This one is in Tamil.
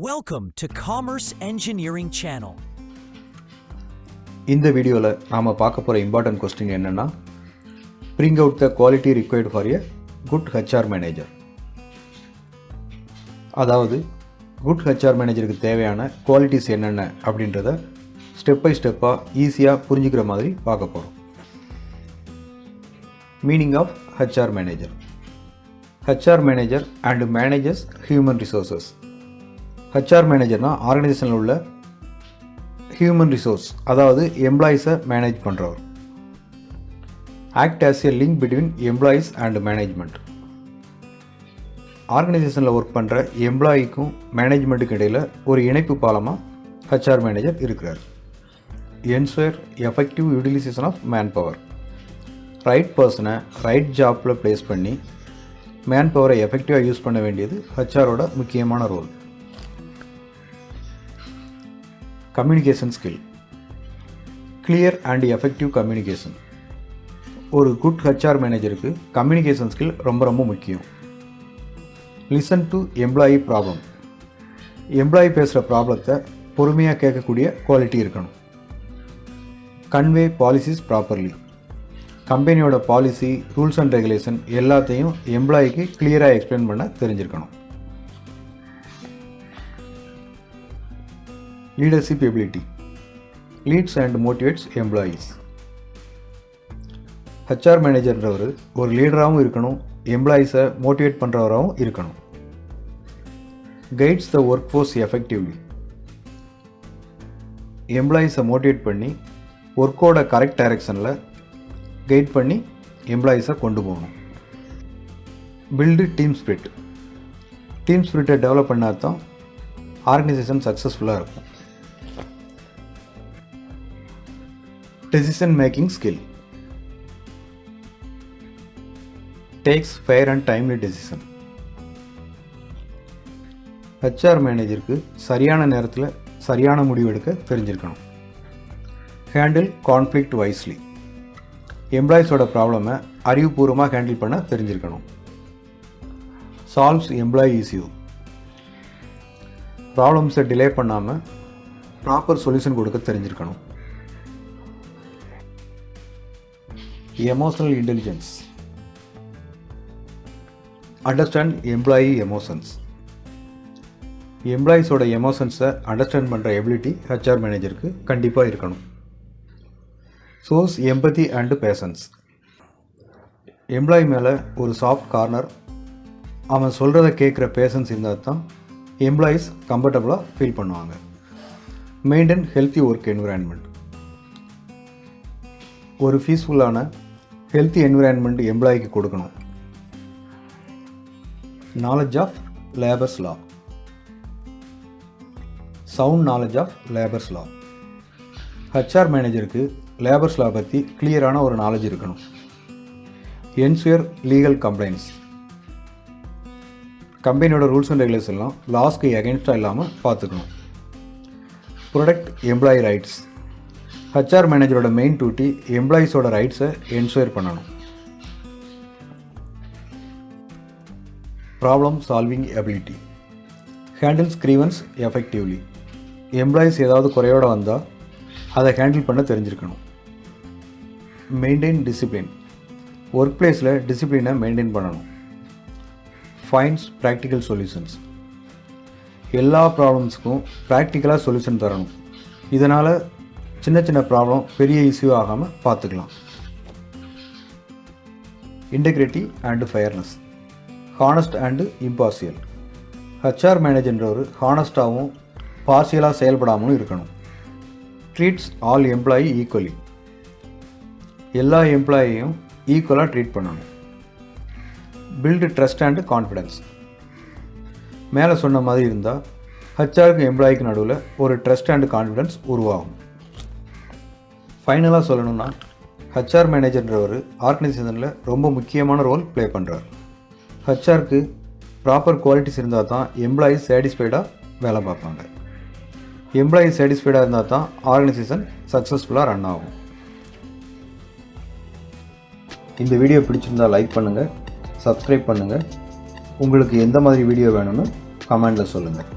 Welcome to Commerce Engineering Channel. இந்த வீடியோல நாம பார்க்க போற இம்பார்ட்டன்ட் क्वेश्चन என்னன்னா bring out the quality required for a good HR manager. அதாவது good HR managerக்கு தேவையான குவாலிட்டிஸ் என்னென்ன அப்படின்றத ஸ்டெப் பை ஸ்டெப்பா ஈஸியா புரிஞ்சுக்கிற மாதிரி பார்க்க போறோம். Meaning of HR manager. HR manager and manages human resources. HR மேனேஜர்னா ஆர்கனைசேஷனில் உள்ள ஹியூமன் ரிசோர்ஸ், அதாவது எம்ப்ளாயீஸை மேனேஜ் பண்ணுறவர். Act as a link between employees and management. ஆர்கனைசேஷனில் ஒர்க் பண்ணுற எம்ப்ளாயிக்கும் மேனேஜ்மெண்ட்டுக்கு இடையில் ஒரு இணைப்பு பாலமாக HR மேனேஜர் இருக்கிறார். Ensure effective utilisation of manpower. Right பர்சனை ரைட் ஜாப்பில் ப்ளேஸ் பண்ணி மேன் பவரை எஃபெக்டிவாக யூஸ் பண்ண வேண்டியது HRோட முக்கியமான role. Communication skill. Clear and effective communication. ஒரு குட் HR மேனேஜருக்கு கம்யூனிகேஷன் ஸ்கில் ரொம்ப முக்கியம். Listen to employee problem. Employee பேசுகிற ப்ராப்ளத்தை பொறுமையாக கேட்கக்கூடிய குவாலிட்டி இருக்கணும். Convey policies properly. கம்பெனியோட பாலிசி, ரூல்ஸ் அண்ட் ரெகுலேஷன் எல்லாத்தையும் எம்ப்ளாயிக்கு கிளியராக எக்ஸ்பிளைன் பண்ண தெரிஞ்சிருக்கணும். Leadership ability. Leads and motivates employees. HR மேனேஜர்ன்றவர் ஒரு லீடராகவும் இருக்கணும், எம்ப்ளாயீஸை மோட்டிவேட் பண்ணுறவராகவும் இருக்கணும். Guides the workforce effectively. எம்ப்ளாயீஸை மோட்டிவேட் பண்ணி ஒர்க்கோட கரெக்ட் டைரக்ஷனில் கைட் பண்ணி எம்ப்ளாயீஸை கொண்டு போகணும். Build team spirit. Team ஸ்பிரிட்டை develop பண்ணால் தான் ஆர்கனைசேஷன் சக்ஸஸ்ஃபுல்லாக இருக்கும். Decision making skill. Takes fair and timely decision. HR மேனேஜருக்கு சரியான நேரத்தில் சரியான முடிவு எடுக்க தெரிஞ்சிருக்கணும். Handle conflict wisely. எம்ப்ளாயீஸோட ப்ராப்ளமை அறிவுபூர்வமாக ஹேண்டில் பண்ண தெரிஞ்சிருக்கணும். Solves employee issue. ப்ராப்ளம்ஸை டிலே பண்ணாமல் ப்ராப்பர் சொல்யூஷன் கொடுக்க தெரிஞ்சிருக்கணும். Emotional intelligence. Understand employee emotions. எம்ப்ளாயீஸோட எமோஷன்ஸை அண்டர்ஸ்டாண்ட் பண்ணுற எபிலிட்டி HR மேனேஜருக்கு கண்டிப்பாக இருக்கணும். Shows empathy and patience. Employee மேலே ஒரு சாஃப்ட் கார்னர், அவன் சொல்கிறத கேட்குற பேஷன்ஸ் இருந்தால் தான் எம்ப்ளாயீஸ் கம்ஃபர்டபுளாக ஃபீல் பண்ணுவாங்க. Maintain healthy work environment. ஒரு பீஸ்ஃபுல்லான ஹெல்த்தி என்விரான்மெண்ட் எம்ப்ளாயிக்கு கொடுக்கணும். Knowledge of labours law. Sound knowledge of labours law. HR மேனேஜருக்கு லேபர்ஸ் லா பற்றி கிளியரான ஒரு நாலேஜ் இருக்கணும். Ensure legal complaints. கம்பெனியோட ரூல்ஸ் அண்ட் ரெகுலேஷன்லாம் லாஸ்க்கு எகென்ஸ்டாக இல்லாமல் பார்த்துக்கணும். Protect employee rights. HR மேனேஜரோட மெயின் டியூட்டி எம்ப்ளாயீஸோட ரைட்ஸை என்ஷூர் பண்ணணும். Problem solving ability. Handles grievance effectively. Employees ஏதாவது குறையோடு வந்தால் அதை ஹேண்டில் பண்ண தெரிஞ்சிருக்கணும். Maintain discipline. ஒர்க் பிளேஸில் டிசிப்ளினை மெயின்டைன் பண்ணணும். Finds practical solutions. எல்லா ப்ராப்ளம்ஸுக்கும் ப்ராக்டிக்கலாக சொல்யூஷன் தரணும். இதனால் சின்ன ப்ராப்ளம் பெரிய இஷ்யூ ஆகாமல் பார்த்துக்கலாம். Integrity and fairness. Honest and impartial. HR மேனேஜர்ன்றவர் ஹானஸ்டாகவும் பார்ஷியலாக செயல்படாமலும் இருக்கணும். Treats all employee equally. எல்லா எம்ப்ளாயையும் ஈக்குவலாக ட்ரீட் பண்ணணும். Build trust and confidence. மேலே சொன்ன மாதிரி இருந்தால் HRக்கு எம்ப்ளாய்க்கு நடுவில் ஒரு ட்ரஸ்ட் அண்ட் கான்ஃபிடென்ஸ் உருவாகும். ஃபைனலாக சொல்லணும்னா HR மேனேஜர்ன்றவர் ஆர்கனைசேஷனில் ரொம்ப முக்கியமான ரோல் ப்ளே பண்ணுறார். HRக்கு ப்ராப்பர் குவாலிட்டிஸ் இருந்தால் தான் எம்ப்ளாயீஸ் சாட்டிஸ்ஃபைடாக வேலை பார்ப்பாங்க. எம்ப்ளாயீஸ் சாட்டிஸ்ஃபைடாக இருந்தால் தான் ஆர்கனைசேஷன் சக்ஸஸ்ஃபுல்லாக ரன் ஆகும். இந்த வீடியோ பிடிச்சிருந்தால் லைக் பண்ணுங்கள், சப்ஸ்கிரைப் பண்ணுங்கள். உங்களுக்கு எந்த மாதிரி வீடியோ வேணும்னு கமெண்டில் சொல்லுங்கள்.